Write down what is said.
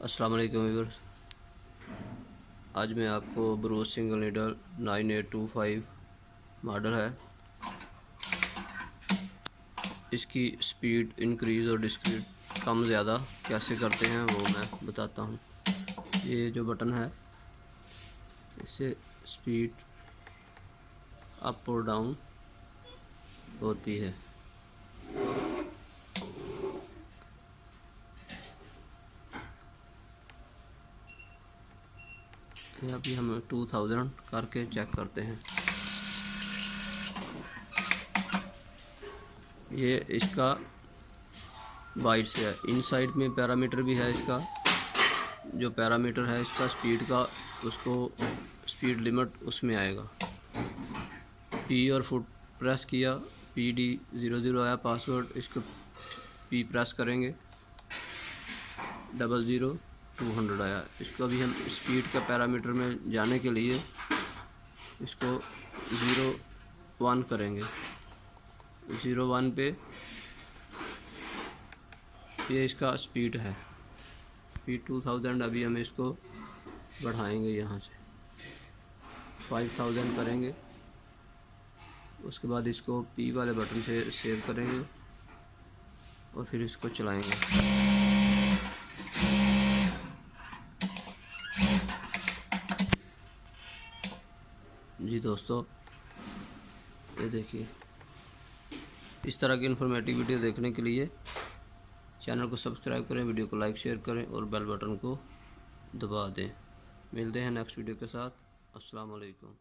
अस्सलाम वालेकुम व्यूअर्स। आज मैं आपको ब्रूस सिंगल नीडल 9825 मॉडल है, इसकी स्पीड इंक्रीज़ और डिक्रीज़ कम ज़्यादा कैसे करते हैं वो मैं बताता हूँ। ये जो बटन है इससे स्पीड अप और डाउन होती है। ये अभी हम 2000 करके चेक करते हैं। ये इसका बाइट से है, इनसाइड में पैरामीटर भी है इसका। जो पैरामीटर है इसका स्पीड का, उसको स्पीड लिमिट उसमें आएगा। पी और फुट प्रेस किया, PD00 आया पासवर्ड, इसको पी प्रेस करेंगे 00 200 आया। इसको अभी हम स्पीड का पैरामीटर में जाने के लिए इसको 01 करेंगे। 01 पे ये इसका स्पीड है, स्पीड 2000। अभी हम इसको बढ़ाएंगे, यहाँ से 5000 करेंगे। उसके बाद इसको पी वाले बटन से सेव करेंगे और फिर इसको चलाएंगे। जी दोस्तों, ये देखिए, इस तरह की इन्फॉर्मेटिव वीडियो देखने के लिए चैनल को सब्सक्राइब करें, वीडियो को लाइक शेयर करें और बेल बटन को दबा दें। मिलते हैं नेक्स्ट वीडियो के साथ। अस्सलाम वालेकुम।